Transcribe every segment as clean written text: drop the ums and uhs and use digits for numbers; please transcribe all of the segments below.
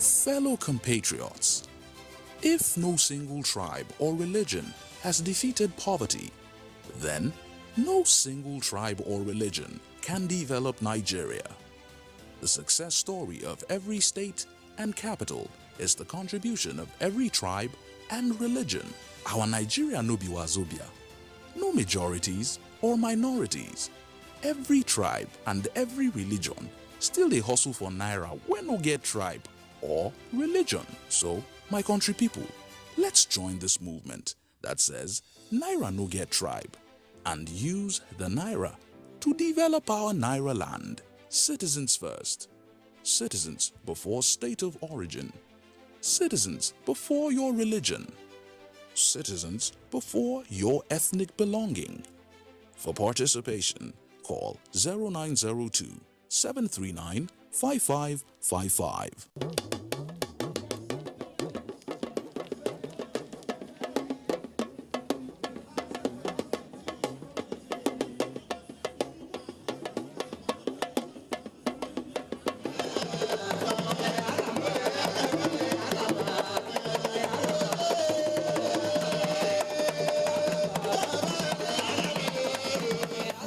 Fellow compatriots, if no single tribe or religion has defeated poverty, then no single tribe or religion can develop Nigeria. The success story of every state and capital is the contribution of every tribe and religion. Our Nigeria no be wazobia, no majorities or minorities. Every tribe and every religion still dey hustle for naira when no get tribe or religion. So, my country people, let's join this movement that says naira no get tribe and use the naira to develop our naira land. Citizens first. Citizens before state of origin. Citizens before your religion. Citizens before your ethnic belonging. For participation, call 0902 739 5555.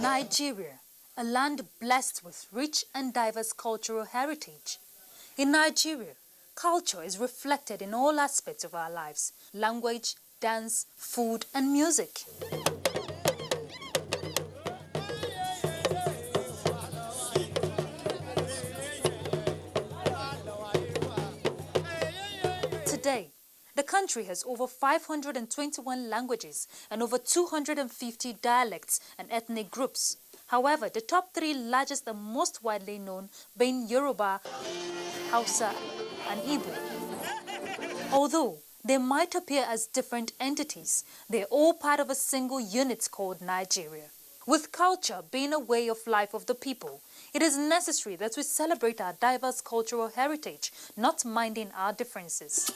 Nigeria, a land blessed with rich and diverse cultural heritage. In Nigeria, culture is reflected in all aspects of our lives: language, dance, food, and music. Today, the country has over 521 languages and over 250 dialects and ethnic groups. However, the top three largest and most widely known being Yoruba, Hausa, and Igbo. Although they might appear as different entities, they're all part of a single unit called Nigeria. With culture being a way of life of the people, it is necessary that we celebrate our diverse cultural heritage, not minding our differences.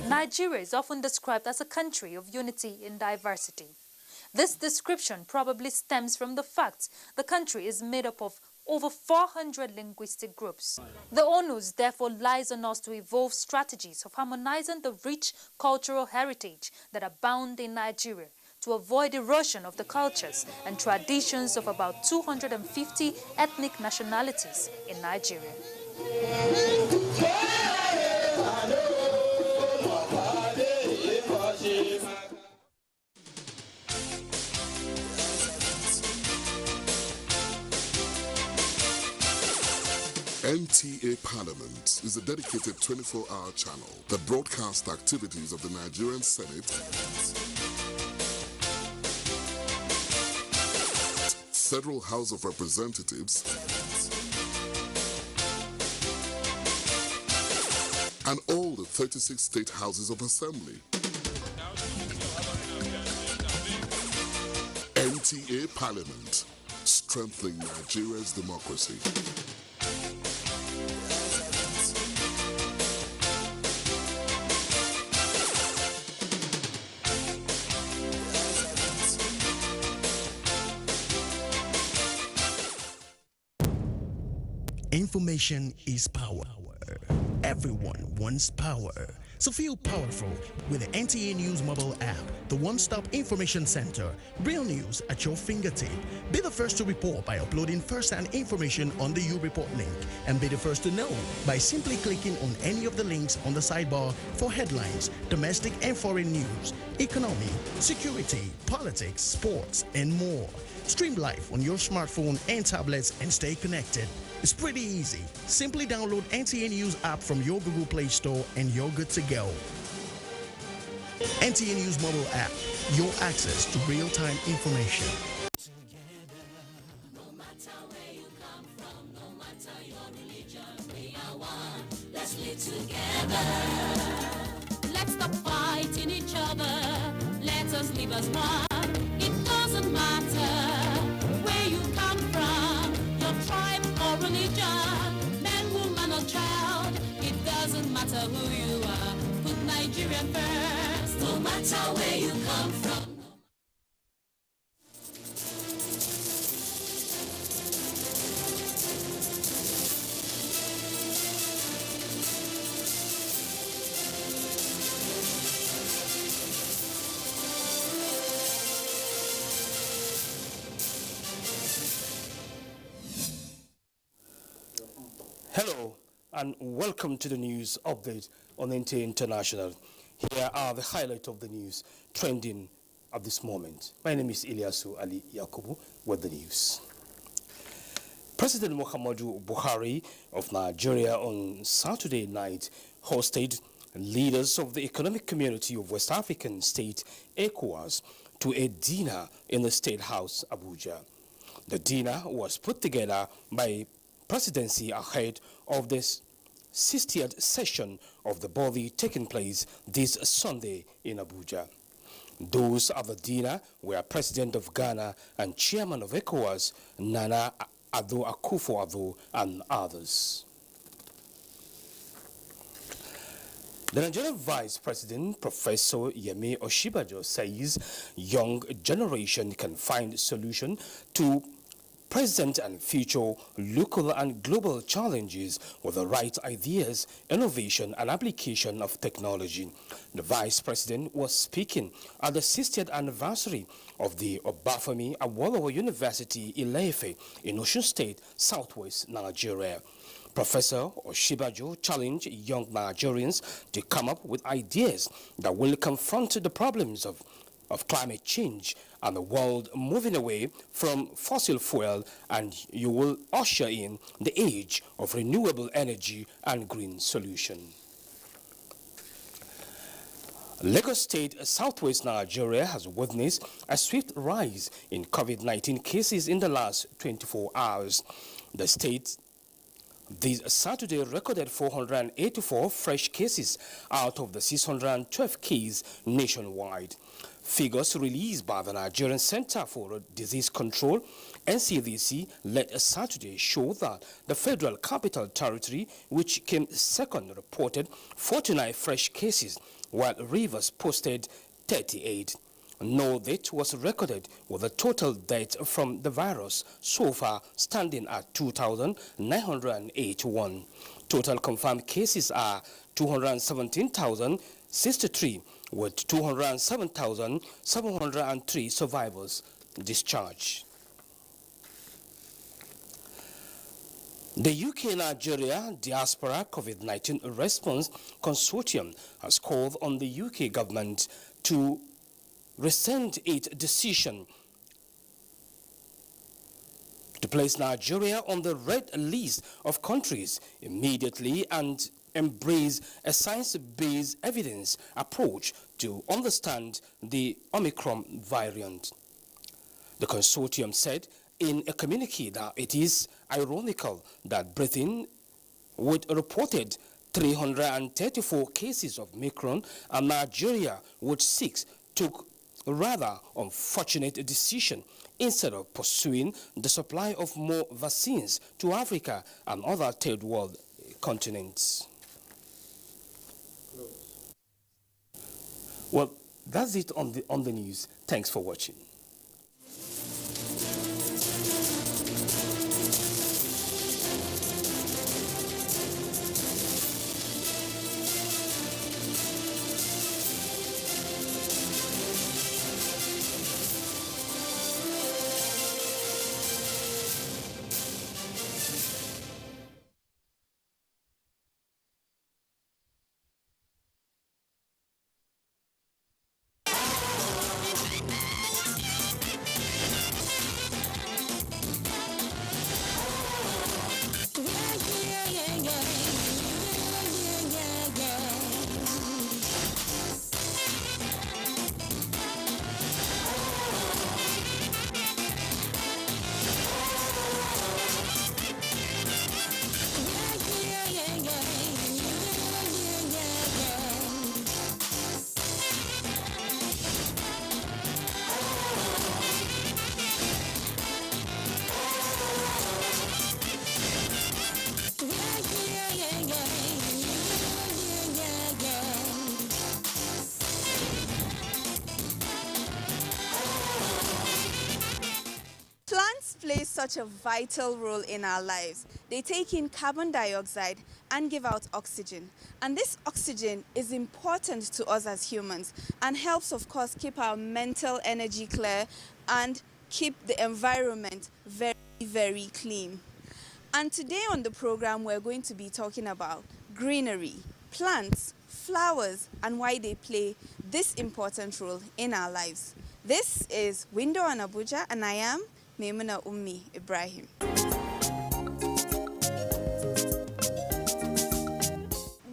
Nigeria is often described as a country of unity in diversity. This description probably stems from the fact the country is made up of over 400 linguistic groups. The onus therefore lies on us to evolve strategies of harmonizing the rich cultural heritage that abound in Nigeria to avoid erosion of the cultures and traditions of about 250 ethnic nationalities in Nigeria. NTA Parliament is a dedicated 24-hour channel that broadcasts activities of the Nigerian Senate, Federal House of Representatives, and all the 36 state houses of assembly. NTA Parliament, strengthening Nigeria's democracy. Information is power. Everyone wants power. So feel powerful with the NTA News mobile app, the one-stop information center. Real news at your fingertip. Be the first to report by uploading first-hand information on the U-Report link, and be the first to know by simply clicking on any of the links on the sidebar for headlines, domestic and foreign news, economy, security, politics, sports, and more. Stream live on your smartphone and tablets and stay connected. It's pretty easy. Simply download NTA News app from your Google Play Store and you're good to go. NTA News mobile app, your access to real-time information. Let's live together. Let's stop fighting each other. Let us live as one. It doesn't matter where you come from, your tribe or religion, man, woman or child. It doesn't matter who you are. Put Nigeria first, no matter where you come from. Hello and welcome to the news update on NTA International. Here are the highlights of the news trending at this moment. My name is Ilyasu Ali Yakubu with the news. President Muhammadu Buhari of Nigeria on Saturday night hosted leaders of the Economic Community of West African State, ECOWAS, to a dinner in the State House, Abuja. The dinner was put together by presidency ahead of this 60th session of the body taking place this Sunday in Abuja. Those at the dinner were President of Ghana and Chairman of ECOWAS, Nana Addo Akufo-Addo, and others. The Nigerian Vice President, Professor Yemi Oshibajo, says young generation can find solution to present and future local and global challenges with the right ideas, innovation, and application of technology. The Vice President was speaking at the 60th anniversary of the Obafemi Awolowo University, Ile-Ife, in Osun State, southwest Nigeria. Professor Oshibajo challenged young Nigerians to come up with ideas that will confront the problems of climate change and the world moving away from fossil fuel, and you will usher in the age of renewable energy and green solution. Lagos State, southwest Nigeria, has witnessed a swift rise in COVID-19 cases in the last 24 hours. The state this Saturday recorded 484 fresh cases out of the 612 cases nationwide. Figures released by the Nigerian Center for Disease Control, NCDC, late Saturday show that the Federal Capital Territory, which came second, reported 49 fresh cases, while Rivers posted 38. No death was recorded, with the total death from the virus so far standing at 2,981. Total confirmed cases are 217,063, with 207,703 survivors discharged. The UK-Nigeria Diaspora COVID-19 Response Consortium has called on the UK government to rescind its decision to place Nigeria on the red list of countries immediately and embrace a science-based evidence approach to understand the Omicron variant. The consortium said in a communique that it is ironical that Britain, with reported 334 cases of Omicron, and Nigeria, with 6, took a rather unfortunate decision instead of pursuing the supply of more vaccines to Africa and other third world continents. Well, that's it on the news. Thanks for watching. such a vital role in our lives. They take in carbon dioxide and give out oxygen. And this oxygen is important to us as humans and helps, of course, keep our mental energy clear and keep the environment very, very clean. And today on the program, we're going to be talking about greenery, plants, flowers, and why they play this important role in our lives. This is Window on Abuja, and I am Maimuna Ummi Ibrahim.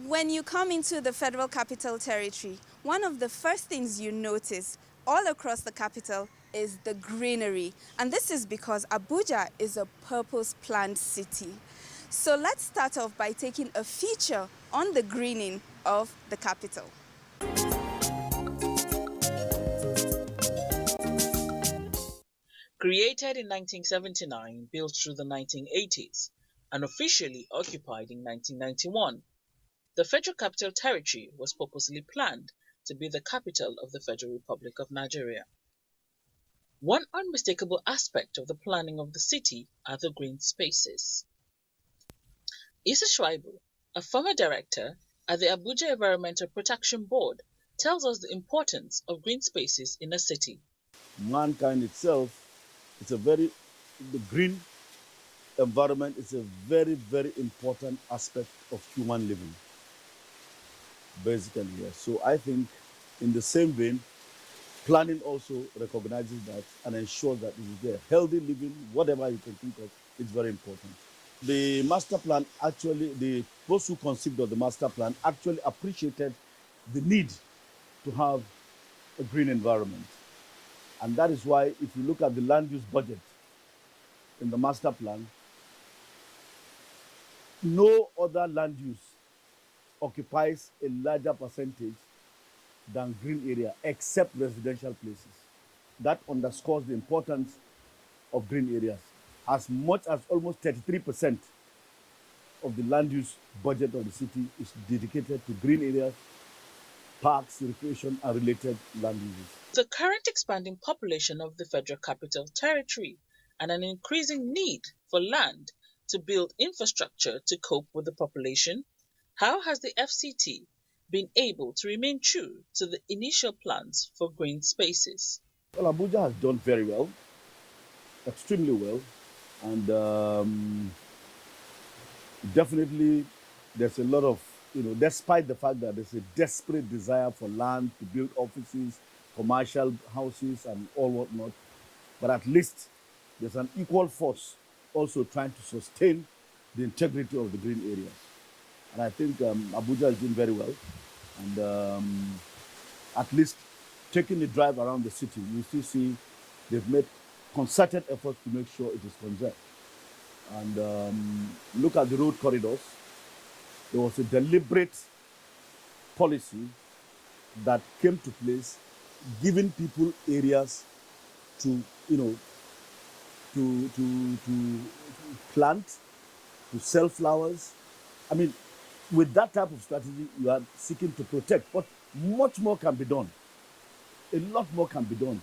When you come into the Federal Capital Territory, one of the first things you notice all across the capital is the greenery. And this is because Abuja is a purpose-planned city. So let's start off by taking a feature on the greening of the capital. Created in 1979, built through the 1980s, and officially occupied in 1991, the Federal Capital Territory was purposely planned to be the capital of the Federal Republic of Nigeria. One unmistakable aspect of the planning of the city are the green spaces. Issa Schreiber, a former director at the Abuja Environmental Protection Board, tells us the importance of green spaces in a city. Mankind itself, the green environment is a very, very important aspect of human living, basically. Yes. So I think in the same vein, planning also recognizes that and ensures that it is there. Healthy living, whatever you can think of, is very important. The master plan those who conceived of the master plan actually appreciated the need to have a green environment. And that is why if you look at the land use budget in the master plan, no other land use occupies a larger percentage than green area except residential places. That underscores the importance of green areas. As much as almost 33% of the land use budget of the city is dedicated to green areas, parks, recreation, and related land uses. The current expanding population of the Federal Capital Territory and an increasing need for land to build infrastructure to cope with the population, how has the FCT been able to remain true to the initial plans for green spaces? Well, Abuja has done very well, extremely well, and definitely there's a lot of, despite the fact that there's a desperate desire for land to build offices, commercial houses, and all whatnot, but at least there's an equal force also trying to sustain the integrity of the green areas. And I think Abuja is doing very well. And at least taking the drive around the city, you still see they've made concerted efforts to make sure it is conserved. And look at the road corridors. There was a deliberate policy that came to place, giving people areas to, to plant, to sell flowers. I mean, with that type of strategy, you are seeking to protect, but much more can be done. A lot more can be done.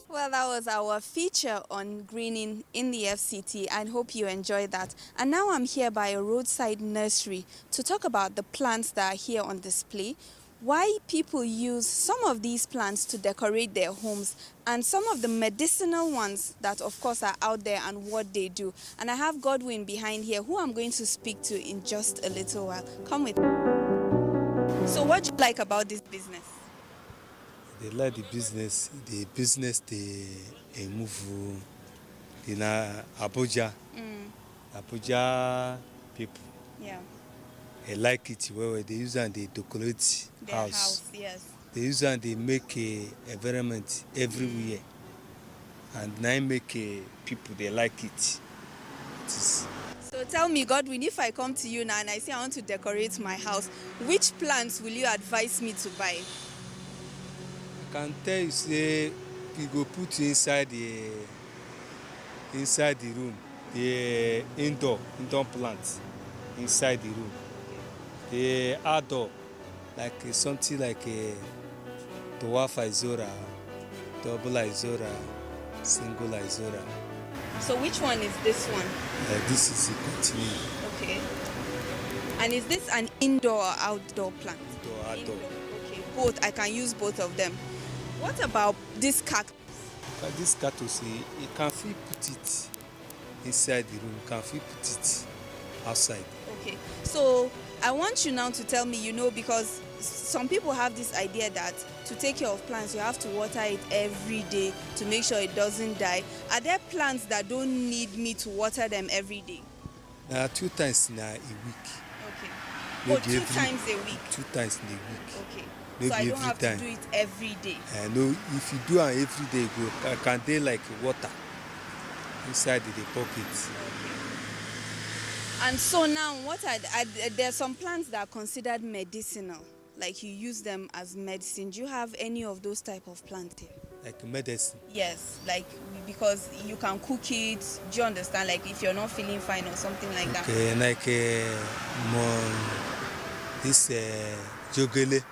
Well, that was our feature on greening in the FCT. I hope you enjoyed that. And now I'm here by a roadside nursery to talk about the plants that are here on display, why people use some of these plants to decorate their homes, and some of the medicinal ones that, of course, are out there and what they do. And I have Godwin behind here, who I'm going to speak to in just a little while. Come with me. So what do you like about this business? They like the business they move in Abuja. Abuja people. Yeah. They like it where they use and they decorate Their house. Yes. They use and they make a environment everywhere. And now make people they like it. So tell me, Godwin, if I come to you now and I say I want to decorate my house, which plants will you advise me to buy? I can tell you, say, you go put inside the room, the indoor plants inside the room. The outdoor, like something like a Dwarf Izora, double Izora, single Izora. So which one is this one? This is a continue. Okay. And is this an indoor or outdoor plant? Outdoor. Okay, both. I can use both of them. What about this cactus? This cactus, you can feel put it inside the room, you can feel put it outside. Okay, so I want you now to tell me, because some people have this idea that to take care of plants, you have to water it every day to make sure it doesn't die. Are there plants that don't need me to water them every day? 2 times in a week. Okay. Maybe 2 times a week? 2 times in a week. Okay. Maybe so I don't every have time. to do it every day? No, if you do it every day, can they like water inside the pocket? Okay. And so now, there are some plants that are considered medicinal, like you use them as medicine. Do you have any of those type of plants here? Like medicine? Yes, like because you can cook it. Do you understand? Like if you're not feeling fine or something like that. Okay, like this jogele,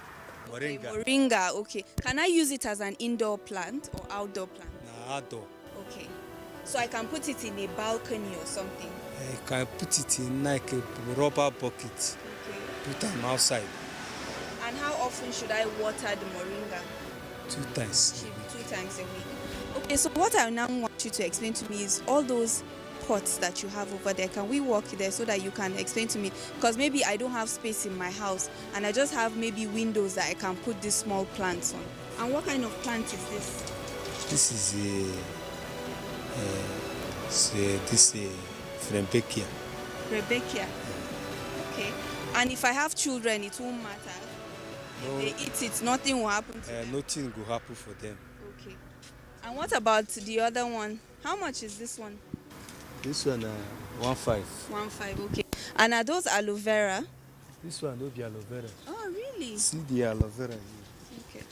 moringa. Okay, moringa, okay. Can I use it as an indoor plant or outdoor plant? Outdoor. Okay. So I can put it in a balcony or something? You can put it in like a rubber bucket. Okay. Put them outside. And how often should I water the moringa? 2 times. 2 times a week. Okay, so what I now want you to explain to me is all those pots that you have over there. Can we walk there so that you can explain to me? Because maybe I don't have space in my house and I just have maybe windows that I can put these small plants on. And what kind of plant is this? This is Rebecca. Rebecca. Okay. And if I have children, it won't matter. No. If they eat it, nothing will happen to them. Nothing will happen for them. Okay. And what about the other one? How much is this one? This one 1.5. 1.5, okay. And are those aloe vera? This one will be aloe vera. Oh, really? See the aloe vera here. Okay.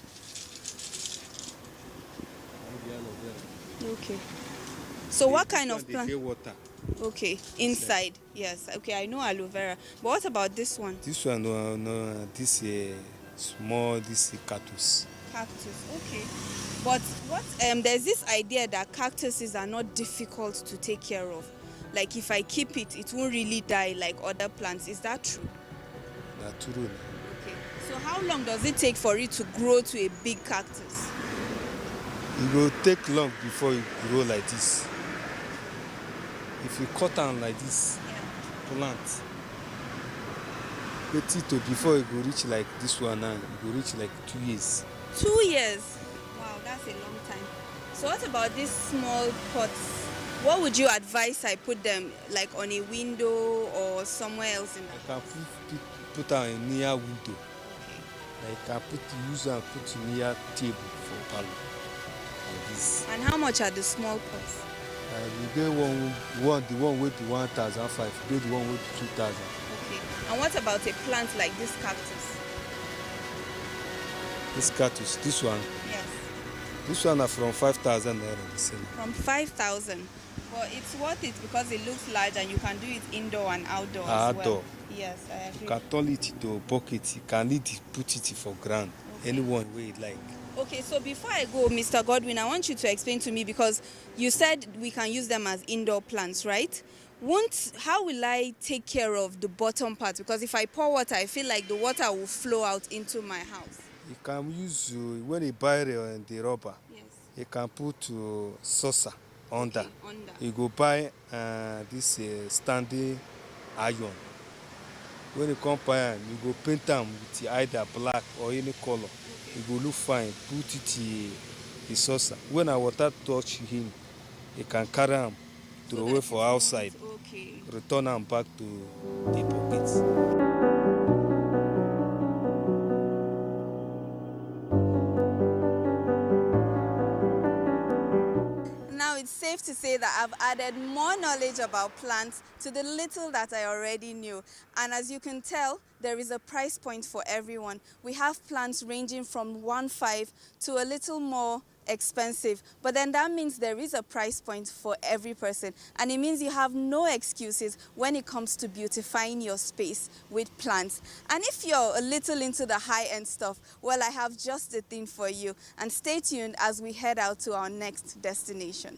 The aloe vera. Okay. So what kind of plant? plant? Water. Okay, inside. Yes. Okay, I know aloe vera. But what about this one? This one, no, this small, this cactus. Cactus. Okay. But what? There's this idea that cactuses are not difficult to take care of. Like if I keep it, it won't really die like other plants. Is that true? That's true. Okay. So how long does it take for it to grow to a big cactus? It will take long before it grow like this. If you cut down like this, plant, before it will reach like this one now, it will reach like 2 years. 2 years? Wow, that's a long time. So what about these small pots? What would you advise I put them, like on a window or somewhere else in the house? I can put them near window. Okay. Like I use and put near table for palm. Like this. And how much are the small pots? You get the one with the 1,500, you get the one with 2,000. Okay. And what about a plant like this cactus? This cactus, this one? Yes. This one are from 5,000 naira the same. From 5,000. But it's worth it because it looks large and you can do it indoor and outdoor as well. Yes, I agree. You can turn it into a bucket, you can put it for ground. Okay. Anyone way you like. Okay, so before I go, Mr. Godwin, I want you to explain to me because you said we can use them as indoor plants, right? How will I take care of the bottom part? Because if I pour water, I feel like the water will flow out into my house. You can use, when you buy the rubber, yes, you can put saucer under. Okay, under. You go buy this standing iron. When you come buy them, you go paint them with either black or any color. It will look fine. Put it in the saucer. When I water touch him, you can carry him throw away for outside. Okay. Return him back to the pockets. Now it's safe to say that I've added more knowledge about plants to the little that I already knew. And as you can tell, there is a price point for everyone. We have plants ranging from 1.5 to a little more expensive, but then that means there is a price point for every person, and it means you have no excuses when it comes to beautifying your space with plants. And if you're a little into the high-end stuff, well, I have just the thing for you. And stay tuned as we head out to our next destination.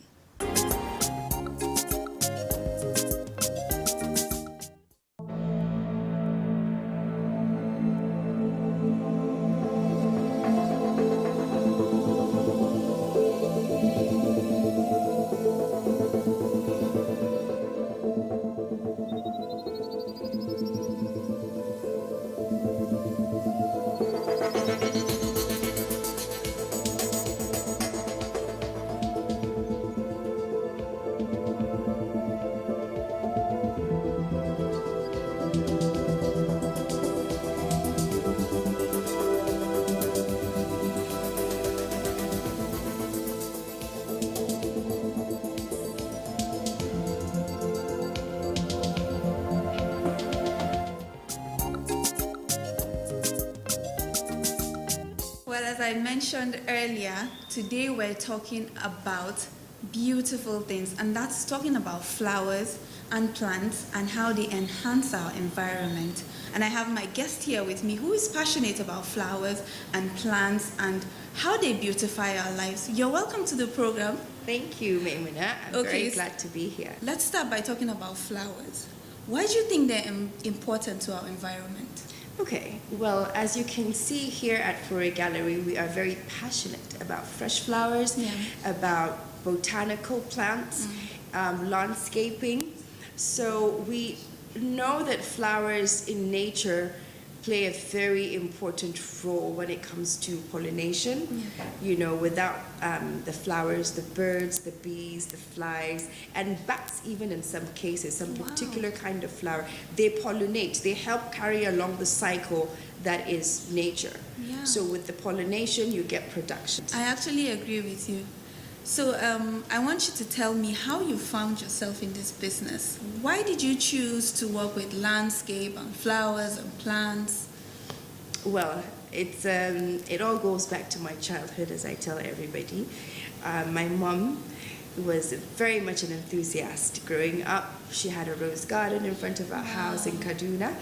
Well, as I mentioned earlier, today we're talking about beautiful things, and that's talking about flowers and plants and how they enhance our environment. And I have my guest here with me who is passionate about flowers and plants and how they beautify our lives. You're welcome to the program. Thank you, Maimuna. I'm very glad to be here. Let's start by talking about flowers. Why do you think they're important to our environment? Okay, well, as you can see here at Foray Gallery, we are very passionate about fresh flowers, about botanical plants, landscaping. So we know that flowers in nature play a very important role when it comes to pollination. You know, without the flowers, the birds, the bees, the flies, and bats even in some cases, some particular kind of flower, they pollinate. They help carry along the cycle that is nature. So with the pollination, you get production. I actually agree with you. So I want you to tell me how you found yourself in this business. Why did you choose to work with landscape and flowers and plants? Well, it all goes back to my childhood, as I tell everybody. My mom was very much an enthusiast. Growing up, she had a rose garden in front of our house in Kaduna,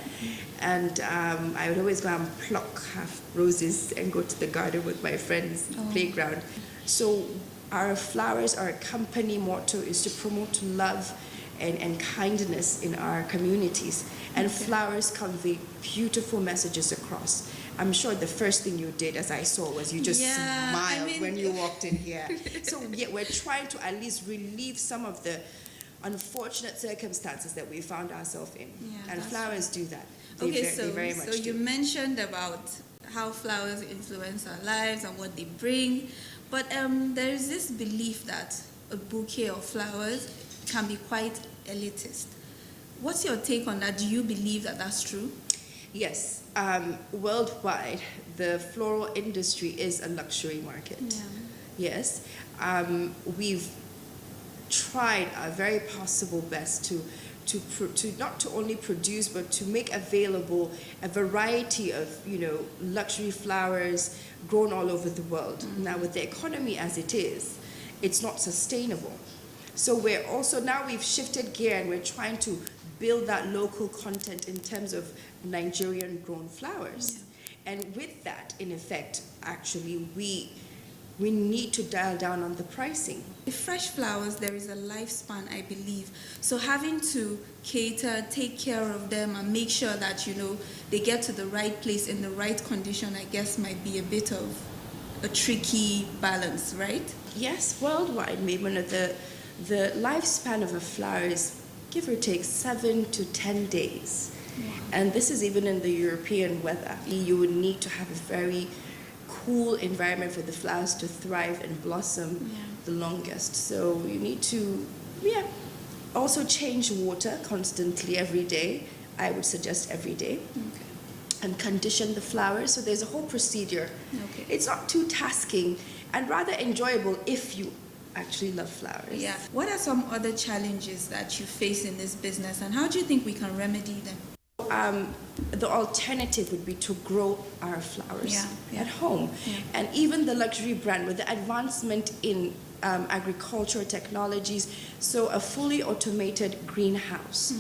and I would always go and pluck half roses and go to the garden with my friends, playground. So our flowers, our company motto is to promote love and kindness in our communities. And flowers convey beautiful messages across. I'm sure the first thing you did, as I saw, was you just smiled when you walked in here. So we're trying to at least relieve some of the unfortunate circumstances that we found ourselves in. And flowers do that. They very much so you mentioned about how flowers influence our lives and what they bring. But there is this belief that a bouquet of flowers can be quite elitist. What's your take on that? Do you believe that that's true? Yes. Worldwide, the floral industry is a luxury market. Yes. We've tried our very possible best to not to only produce, but to make available a variety of, luxury flowers grown all over the world. Now, with the economy as it is, it's not sustainable. So now we've shifted gear and we're trying to build that local content in terms of Nigerian grown flowers. And with that, in effect, actually, we need to dial down on the pricing. With fresh flowers, there is a lifespan, I believe. So having to cater, take care of them, and make sure that, they get to the right place in the right condition, I guess might be a bit of a tricky balance, right? Yes, worldwide, maybe the lifespan of a flower is, give or take, 7 to 10 days. And this is even in the European weather. You would need to have a very cool environment for the flowers to thrive and blossom the longest. So you need to, also change water constantly every day. I would suggest every day. And condition the flowers. So there's a whole procedure. It's not too tasking and rather enjoyable if you actually love flowers. What are some other challenges that you face in this business, and how do you think we can remedy them? The alternative would be to grow our flowers Yeah. at home. Yeah. And even the luxury brand, with the advancement in agricultural technologies, so a fully automated greenhouse,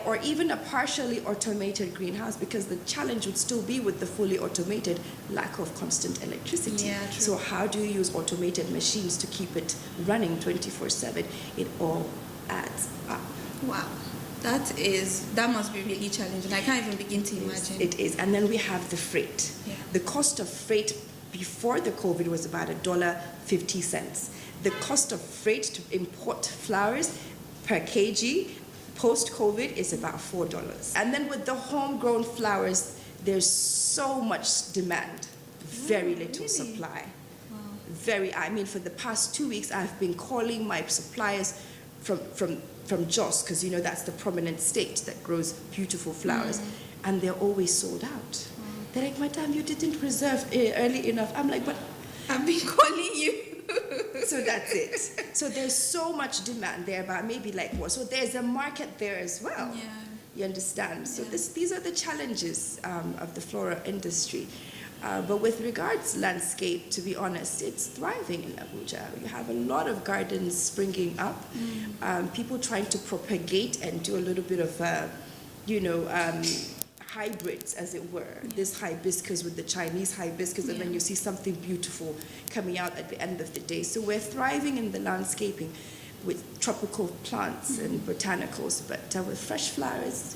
or even a partially automated greenhouse, because the challenge would still be with the fully automated lack of constant electricity. Yeah, true. So how do you use automated machines to keep it running 24/7? It all adds up. Wow. That must be really challenging. I can't even begin to imagine. It is. And then we have the freight. Yeah. The cost of freight before the COVID was about $1.50. The cost of freight to import flowers per kg post-COVID is about $4. And then with the homegrown flowers, there's so much demand, very little supply. Wow. I mean, for the past 2 weeks, I've been calling my suppliers from Jos, because you know that's the prominent state that grows beautiful flowers, and they're always sold out. They're like, Madam, you didn't reserve early enough. I'm like, but I've been calling you. So that's it. So there's so much demand there, but maybe like what? So there's a market there as well. Yeah. You understand? So Yeah. these are the challenges of the floral industry. But with regards to landscape, to be honest, it's thriving in Abuja. You have a lot of gardens springing up, people trying to propagate and do a little bit of, hybrids, as it were. Yeah. This hibiscus with the Chinese hibiscus, and then you see something beautiful coming out at the end of the day. So we're thriving in the landscaping with tropical plants and botanicals, but with fresh flowers,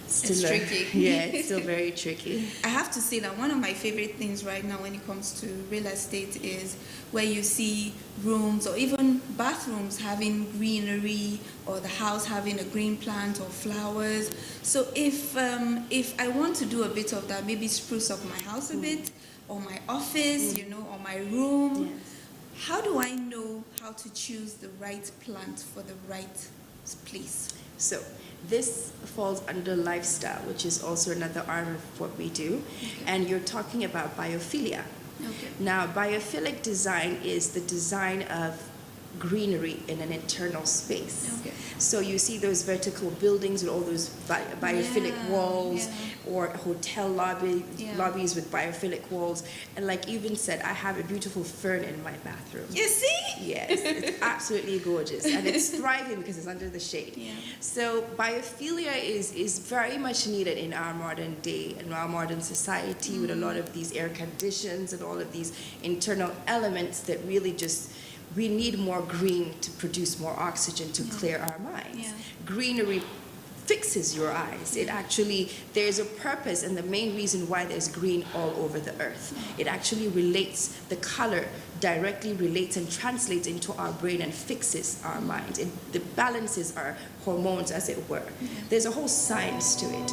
It's tricky. Yeah, it's still very tricky. I have to say that one of my favorite things right now when it comes to real estate is where you see rooms or even bathrooms having greenery, or the house having a green plant or flowers. So if I want to do a bit of that, maybe spruce up my house a bit, or my office, or my room, how do I know how to choose the right plant for the right place? So this falls under lifestyle, which is also another arm of what we do. Okay. And you're talking about biophilia. Okay. Now, biophilic design is the design of greenery in an internal space. Okay. So you see those vertical buildings with all those biophilic walls, or hotel lobbies with biophilic walls. And like even said, I have a beautiful fern in my bathroom. You see? Yes, it's absolutely gorgeous. And it's thriving because it's under the shade. Yeah. So biophilia is very much needed in our modern day, in our modern society, with a lot of these air conditions and all of these internal elements that really just, we need more green to produce more oxygen to clear our minds. Yeah. Greenery fixes your eyes. It actually, there's a purpose, and the main reason why there's green all over the earth. It actually relates, the color directly relates and translates into our brain and fixes our mind. It balances our hormones, as it were. There's a whole science to it.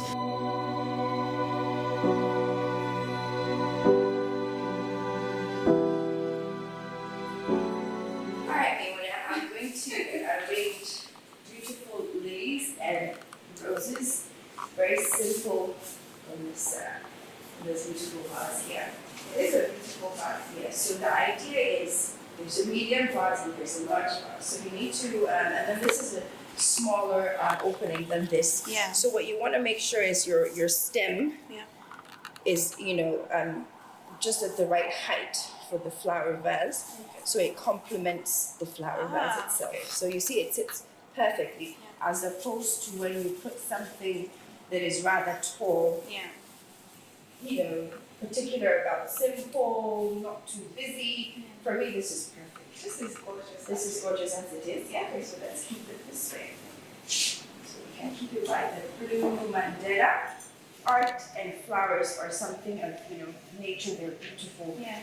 Roses, very simple in this beautiful vase here. It is a beautiful vase here. So the idea is there's a medium vase and there's a large vase. So you need to, and then this is a smaller opening than this. Yeah. So what you want to make sure is your stem is, just at the right height for the flower vase. Okay. So it complements the flower vase itself. Okay. So you see it sits perfectly. As opposed to when you put something that is rather tall, particular about simple, not too busy. For me, this is perfect. This is gorgeous. This is gorgeous as it is. Yeah. Okay, so let's keep it this way. So we can keep it by the blue mandala. Art and flowers are something of nature. They're beautiful. Yeah.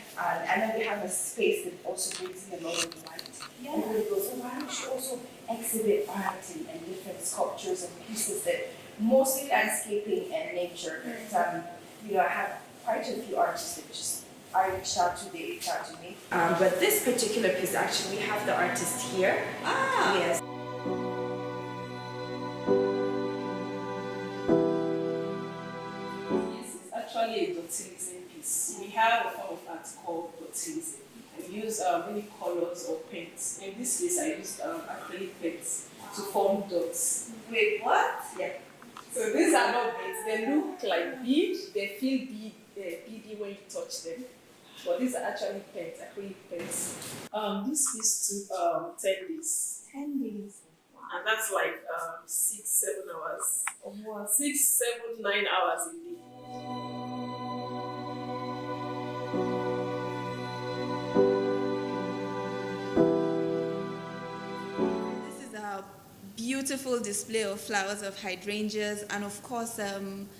And then we have a space that also brings in a lot of light. Yeah. And everybody goes, why don't you also exhibit art and different sculptures and pieces that mostly landscaping and nature. But, I have quite a few artists that just I reached out to, they reached out to me. But this particular piece, actually, we have the artist here. Ah! Yes. Yes, it's actually a botanism piece. We have a form of art called botanism. I use many colors or paints. In this case, I used acrylic paints to form dots. Wait, what? Yeah. So these are not beads. They look like bead. They feel beady when you touch them. But these are actually pens, acrylic pens. This is to 10 days. 10 days. And that's like 6, 7 hours. Or more. 6, 7, 9 hours a day. This is a beautiful display of flowers of hydrangeas and of course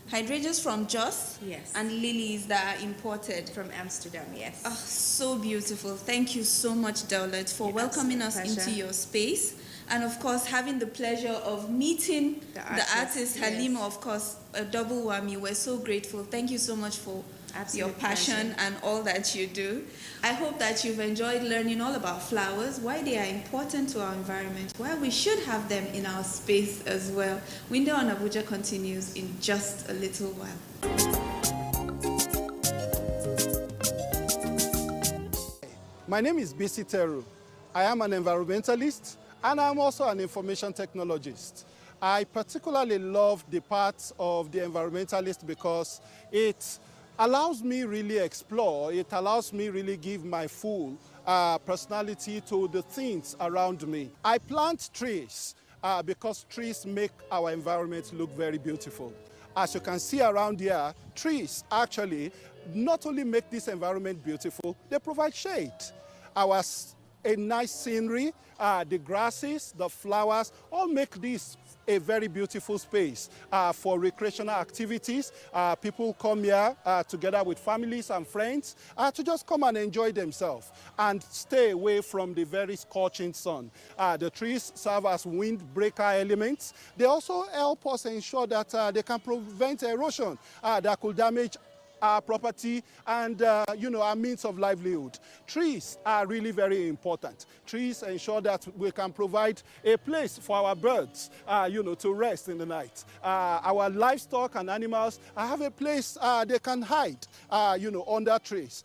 hydrangeas from Jos. Yes. And lilies that are imported. From Amsterdam, yes. Oh, so beautiful. Thank you so much, Daulat, for welcoming us pleasure. into your space. And of course, having the pleasure of meeting the artist Halima, yes. of course, a double whammy. We're so grateful. Thank you so much for your passion pleasure. and all that you do. I hope that you've enjoyed learning all about flowers, why they are important to our environment, why we should have them in our space as well. Window on Abuja continues in just a little while. My name is Bisi Teru. I am an environmentalist and I'm also an information technologist. I particularly love the part of the environmentalist because it allows me really explore, it allows me really give my full personality to the things around me. I plant trees because trees make our environment look very beautiful. As you can see around here, trees actually not only make this environment beautiful, they provide shade. A nice scenery, the grasses, the flowers, all make this a very beautiful space for recreational activities. People come here together with families and friends to just come and enjoy themselves and stay away from the very scorching sun. The trees serve as windbreaker elements. They also help us ensure that they can prevent erosion that could damage our property and our means of livelihood. Trees are really very important. Trees ensure that we can provide a place for our birds to rest in the night. Our livestock and animals have a place they can hide under trees.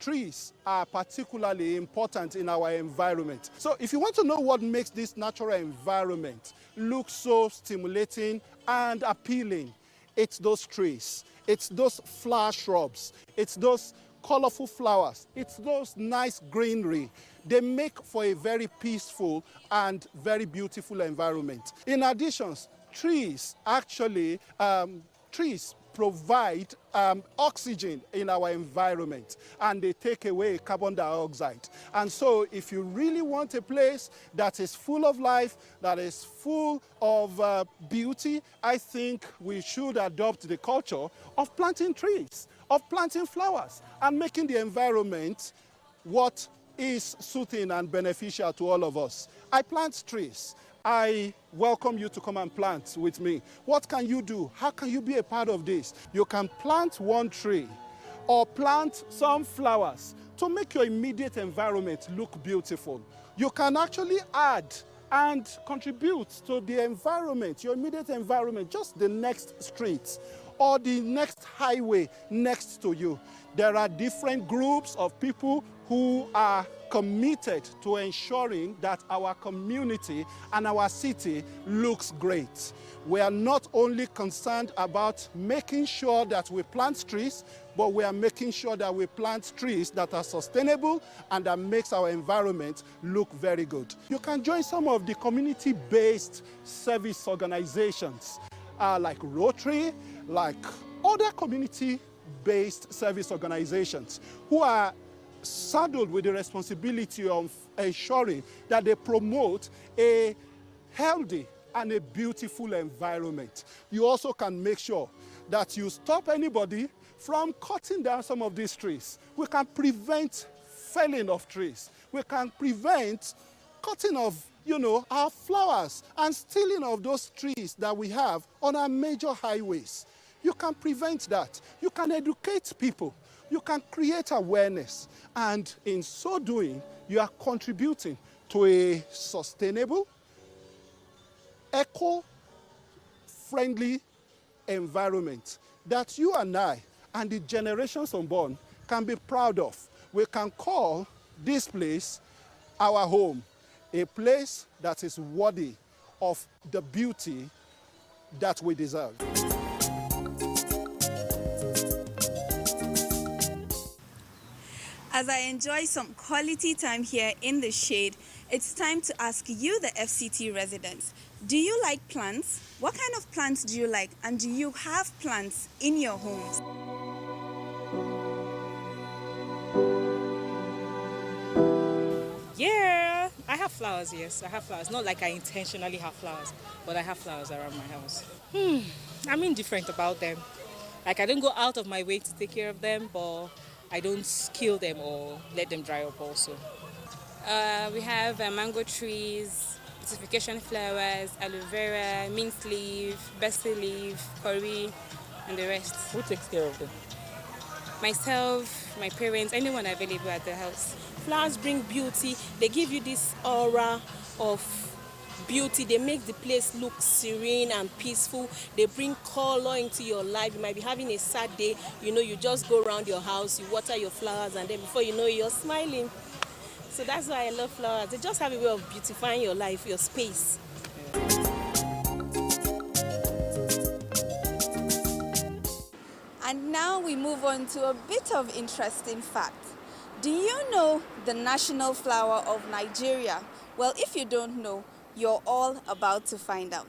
Trees are particularly important in our environment. So if you want to know what makes this natural environment look so stimulating and appealing, it's those trees. It's those flower shrubs. It's those colorful flowers. It's those nice greenery. They make for a very peaceful and very beautiful environment. In addition, trees provide oxygen in our environment and they take away carbon dioxide. And so if you really want a place that is full of life, that is full of beauty, I think we should adopt the culture of planting trees, of planting flowers and making the environment what is soothing and beneficial to all of us. I plant trees. I welcome you to come and plant with me. What can you do? How can you be a part of this? You can plant one tree or plant some flowers to make your immediate environment look beautiful. You can actually add and contribute to the environment, your immediate environment, just the next street or the next highway next to you. There are different groups of people who are committed to ensuring that our community and our city looks great. We are not only concerned about making sure that we plant trees, but we are making sure that we plant trees that are sustainable and that makes our environment look very good. You can join some of the community-based service organizations like Rotary, like other community-based service organizations who are saddled with the responsibility of ensuring that they promote a healthy and a beautiful environment. You also can make sure that you stop anybody from cutting down some of these trees. We can prevent felling of trees. We can prevent cutting of our flowers and stealing of those trees that we have on our major highways. You can prevent that. You can educate people. You can create awareness. And in so doing, you are contributing to a sustainable, eco-friendly environment that you and I and the generations unborn can be proud of. We can call this place our home, a place that is worthy of the beauty that we deserve. As I enjoy some quality time here in the shade, it's time to ask you, the FCT residents, do you like plants? What kind of plants do you like? And do you have plants in your homes? Yeah, I have flowers, yes. I have flowers. Not like I intentionally have flowers, but I have flowers around my house. I'm indifferent about them. Like, I don't go out of my way to take care of them, but I don't kill them or let them dry up also. We have mango trees, beautification flowers, aloe vera, mint leaf, basil leaf, curry, and the rest. Who takes care of them? Myself, my parents, anyone available at the house. Flowers bring beauty. They give you this aura of beauty. They make the place look serene and peaceful. They bring color into your life. You might be having a sad day. You know, you just go around your house, you water your flowers, and then before you know it, you're smiling. So that's why I love flowers. They just have a way of beautifying your life, your space. And now we move on to a bit of interesting fact. Do you know the national flower of Nigeria? Well, if you don't know, you're all about to find out.